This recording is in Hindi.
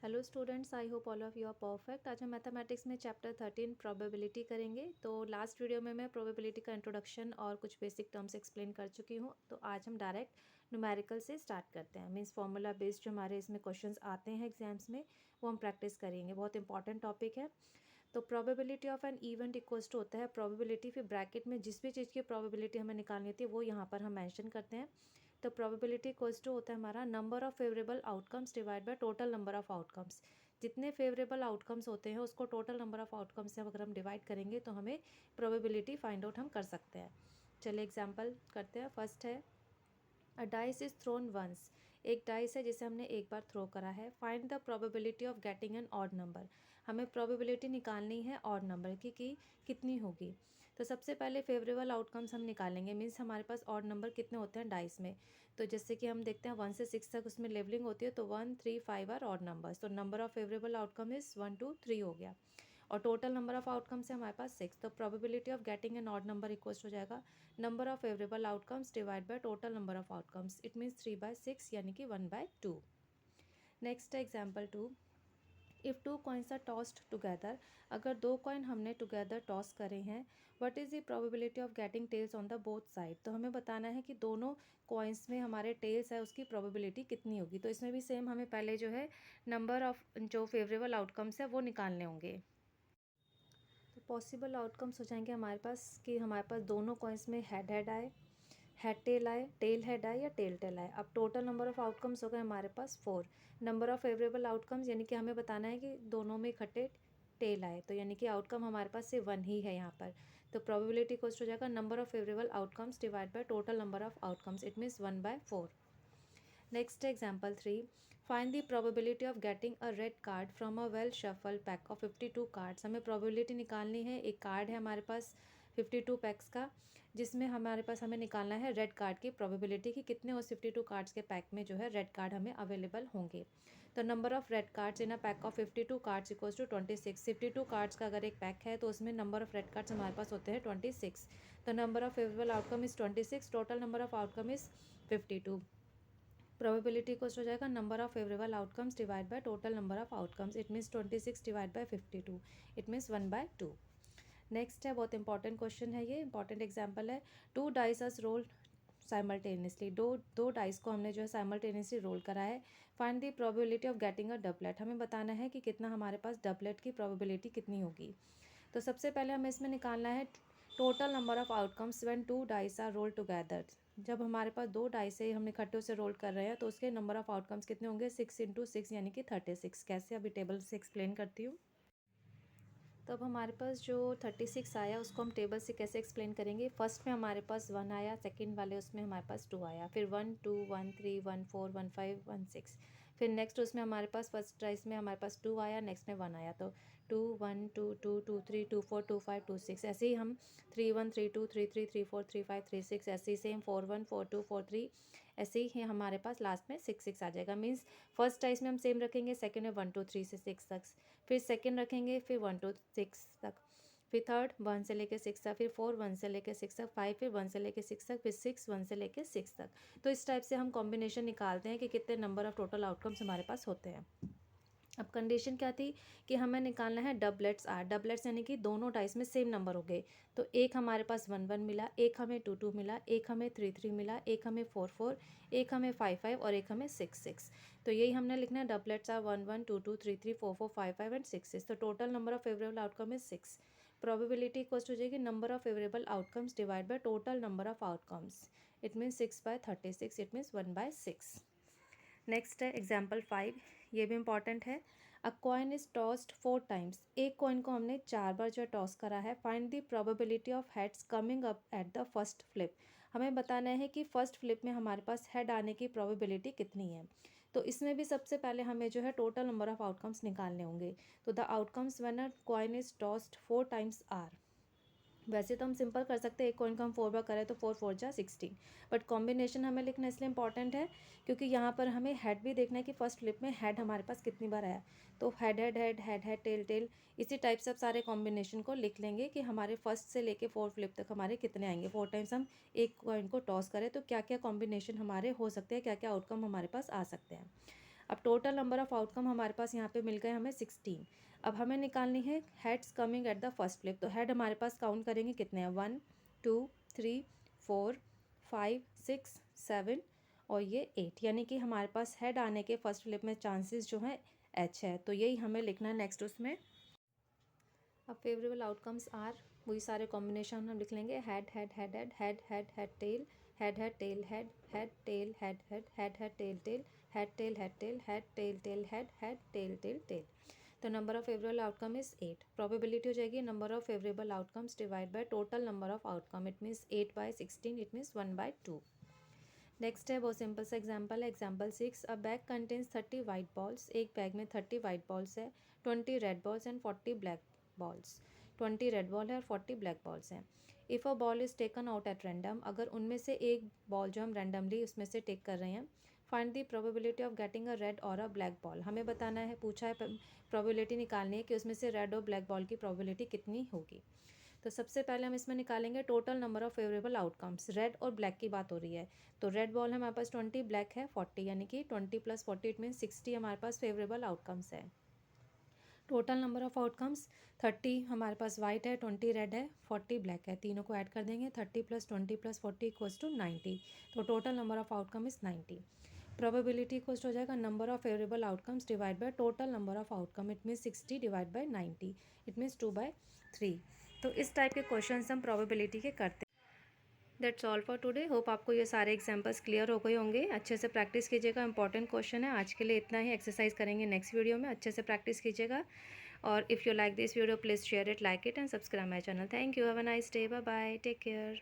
Hello students, I hope all of you are perfect. आज हम मैथमेटिक्स में चैप्टर 13 प्रोबेबिलिटी करेंगे। तो लास्ट वीडियो में मैं प्रोबेबिलिटी का इंट्रोडक्शन और कुछ बेसिक टर्म्स एक्सप्लेन कर चुकी हूँ। तो आज हम डायरेक्ट न्यूमेरिकल से स्टार्ट करते हैं। मीन्स फार्मूला बेस्ड जो हमारे इसमें क्वेश्चंस आते हैं एग्जाम्स में, वो हम प्रैक्टिस करेंगे। बहुत इंपॉर्टेंट टॉपिक है। तो probability of an event equals to होता है प्रोबेबिलिटी, फिर ब्रैकेट में जिस भी चीज़ की प्रोबेबिलिटी हमें निकालनी होती है वो यहाँ पर हम मेंशन करते हैं। तो प्रोबेबिलिटी इक्वल्स टू होता है हमारा number of favourable outcomes divide by total number of outcomes. जितने फेवरेबल आउटकम्स होते हैं उसको टोटल नंबर ऑफ आउटकम्स से अगर हम डिवाइड करेंगे तो हमें प्रोबेबिलिटी फाइंड आउट हम कर सकते हैं। चलिए एग्जांपल करते हैं। फर्स्ट है a dice is thrown once. एक डाइस है जिसे हमने एक बार थ्रो करा है। Find the probability of getting an odd number. हमें प्रोबेबिलिटी निकालनी है ऑड नंबर की कि कितनी होगी। तो सबसे पहले फेवरेबल आउटकम्स हम निकालेंगे। मीन्स हमारे पास ऑड नंबर कितने होते हैं डाइस में। तो जैसे कि हम देखते हैं 1 से 6 तक उसमें लेवलिंग होती है, तो 1 3 5 आर ऑड नंबर्स। तो number of favourable outcome is 1 2 3 हो गया। और टोटल नंबर ऑफ आउटकम्स है हमारे पास 6। तो probability of getting an odd number equals हो जाएगा number of favourable outcomes divide by total number of outcomes. It means 3/6 यानी कि 1/2। नेक्स्ट है example 2। If two coins are tossed together. अगर दो कॉइन हमने टुगेदर टॉस करे हैं, what is the probability of getting tails on the both side. तो हमें बताना है कि दोनों कॉइन्स में हमारे टेल्स है उसकी प्रोबेबिलिटी कितनी होगी। तो इसमें भी सेम हमें पहले जो है नंबर ऑफ जो फेवरेबल आउटकम्स है वो निकालने होंगे। तो पॉसिबल आउटकम्स हो जाएंगे हमारे पास कि हमारे पास दोनों कॉइन्स में हेड हेड आए, हेड टेल आए, टेल हेड आए या टेल टेल आए। अब टोटल नंबर ऑफ आउटकम्स हो गए हमारे पास 4। नंबर ऑफ फेवरेबल आउटकम्स यानी कि हमें बताना है कि दोनों में इकट्ठे टेल आए, तो यानी कि आउटकम हमारे पास से 1 ही है यहाँ पर। तो प्रोबेबिलिटी कोस्ट हो जाएगा number of favourable outcomes divide by total number of outcomes. It means 1/4। Next example 3। Find the probability of getting a red card from a well shuffle pack of 52 cards. हमें प्रोबेबिलिटी निकालनी है। एक कार्ड है हमारे पास 52 पैक्स का, जिसमें हमारे पास हमें निकालना है रेड कार्ड की प्रोबेबिलिटी कि कितने उस 52 कार्ड्स के पैक में जो है रेड कार्ड हमें अवेलेबल होंगे। तो number of red cards in a pack of 52 cards equals to 26। 52 cards का अगर एक पैक है तो उसमें नंबर ऑफ रेड कार्ड्स हमारे पास होते हैं 26। तो number of favourable outcome is 26, total number of outcome is 52। Probability cost हो जाएगा number of favourable outcomes divide by total number of outcomes. It means 26 divide by 52। It means 1/2। Next है, बहुत इंपॉर्टेंट क्वेश्चन है, ये इंपॉर्टेंट एग्जाम्पल है। 2 डाइस आर रोल साइमल्टेनियसली। दो डाइस को हमने जो है साइमल्टेनियसली रोल करा है। Find the probability of getting a doublet. हमें बताना है कि कितना हमारे पास डबलेट की प्रोबेबिलिटी कितनी होगी। तो सबसे पहले हमें इसमें निकालना है total number of outcomes when 2 dice are roll together. जब हमारे पास 2 डाइस है हम इकट्ठे उसे रोल कर रहे हैं तो उसके नंबर ऑफ आउटकम्स कितने होंगे। 6 × 6 यानी कि 36। कैसे, अभी टेबल से एक्सप्लेन करती हूँ। तो अब हमारे पास जो 36 आया उसको हम टेबल से कैसे एक्सप्लेन करेंगे। फर्स्ट में हमारे पास 1 आया, सेकंड वाले उसमें हमारे पास 2 आया, फिर 1 2 1 3 1 4 1 5 1 6। फिर नेक्स्ट उसमें हमारे पास फर्स्ट डाइस में हमारे पास 2 आया, नेक्स्ट में 1 आया। तो 2 1 2 2 2 3 2 4 2 5 2 6। ऐसे ही हम 3 1 3 2 3 3 3 4 3 5 3 6। ऐसे ही सेम 4 1 4 2 4 3। ऐसे ही हमारे पास लास्ट में 6 6 आ जाएगा। मीन्स फर्स्ट डाइस में हम सेम रखेंगे, सेकंड में 1 2 3 से 6 तक, फिर सेकंड रखेंगे, फिर 1 2 6 तक, फिर थर्ड 1 से लेके 6 तक, फिर 4 1 से लेके 6 तक, 5 फिर 1 से लेके 6 तक, फिर 6 1 से लेके 6 तक। तो इस टाइप से हम कॉम्बिनेशन निकालते हैं कि कितने नंबर ऑफ टोटल आउटकम्स हमारे पास होते हैं। अब कंडीशन क्या थी कि हमें निकालना है डबलेट्स आर। डबलेट्स यानी कि दोनों डाइस में सेम नंबर हो गए। तो एक हमारे पास 1 1 मिला, एक हमें 2 2 मिला, एक हमें 3 3 मिला, एक हमें 4 4, एक हमें 5 5 और एक हमें 6 6। तो यही हमने लिखना है डबलेट्स आर 1 1 2 2 3 3 4 4 5 5 एंड 6 6। तो total number of favourable outcome is 6। Probability equals हो जाएगी number of favourable outcomes divide by total number of outcomes. It means 6/36। It means 1/6। Next है एग्जाम्पल 5। ये भी इंपॉर्टेंट है। अ कॉइन इज टॉस्ड 4 टाइम्स। एक कॉइन को हमने 4 बार जो टॉस करा है। Find the probability of heads coming up at the first flip. हमें बताना है कि फर्स्ट फ्लिप में हमारे पास हेड आने की प्रोबेबिलिटी कितनी है। तो इसमें भी सबसे पहले हमें जो है टोटल नंबर ऑफ आउटकम्स निकालने होंगे। तो the outcomes when a coin is tossed 4 times are. वैसे तो हम सिंपल कर सकते हैं, एक कॉइन का हम 4 बार करें तो 4 4 जा 16। बट कॉम्बिनेशन हमें लिखना इसलिए इंपॉर्टेंट है क्योंकि यहाँ पर हमें हेड भी देखना है कि फर्स्ट फ्लिप में हेड हमारे पास कितनी बार आया। तो head head head head head tail tail, इसी टाइप से आप सारे कॉम्बिनेशन को लिख लेंगे कि हमारे फर्स्ट से लेके 4 फ्लिप तक हमारे कितने आएंगे। 4 टाइम्स हम एक कॉइन को टॉस करें तो क्या क्या कॉम्बिनेशन हमारे हो सकते हैं, क्या क्या आउटकम हमारे पास आ सकते हैं। अब टोटल नंबर ऑफ आउटकम हमारे पास यहाँ पे मिल गए हमें 16। अब हमें निकालनी है heads coming at the first flip. तो हेड हमारे पास काउंट करेंगे कितने हैं, 1 2 3 4 5 6 7 और ये 8, यानी कि हमारे पास हेड आने के फर्स्ट फ्लिप में चांसेस जो है एच है। तो यही हमें लिखना है नेक्स्ट उसमें। अब फेवरेबल आउटकम्स आर, वही सारे कॉम्बिनेशन हम लिख लेंगे, head head head head head head head tail, head head tail head, head tail head head, head head tail tail, head tail head tail, head tail tail head, head tail tail tail. तो number of favourable outcome is 8। Probability हो जाएगी number of favourable outcomes divide by total number of outcome. It means 8/16, it means 1/2। Next है बहुत सिंपल सा एग्जाम्पल है, एग्जाम्पल 6। अ बैग कंटेन्स 30 वाइट बॉल्स। एक बैग में 30 वाइट बॉल्स है, 20 red balls and 40 black balls. 20 red ball है और 40 ब्लैक बॉल्स हैं। If a ball is taken out at random, अगर उनमें से एक बॉल जो हम रैंडमली उसमें से टेक कर रहे हैं, find the probability of getting a red और अ ब्लैक बॉल। हमें बताना है, पूछा है प्रोबेबिलिटी निकालनी है कि उसमें से रेड और ब्लैक बॉल की प्रोबेबिलिटी कितनी होगी। तो सबसे पहले हम इसमें निकालेंगे total number of favourable outcomes. Red और ब्लैक की बात हो रही है, तो रेड बॉल है हमारे पास 20, ब्लैक है 40, यानी कि 20 + 40 इट मीन 60 हमारे पास फेवरेबल आउटकम्स है। टोटल नंबर ऑफ आउटकम्स 30 हमारे पास वाइट है, 20 रेड है, 40 ब्लैक है, तीनों को ऐड कर देंगे, 30 + 20 + 40 = 90। तो total number of outcome is 90। Probability equals हो जाएगा number of favourable outcomes divide by total number of outcome. It means 60 divide by 90, it means 2/3। तो इस टाइप के क्वेश्चन हम प्रोबेबिलिटी के करते हैं। That's all for today. Hope आपको ये सारे एग्जांपल्स क्लियर हो गए होंगे। अच्छे से प्रैक्टिस कीजिएगा, इंपॉर्टेंट क्वेश्चन है। आज के लिए इतना ही, एक्सरसाइज करेंगे नेक्स्ट वीडियो में। अच्छे से प्रैक्टिस कीजिएगा और if you like this video please share it, like it and subscribe my channel. Thank you, have a nice day, bye bye, take care.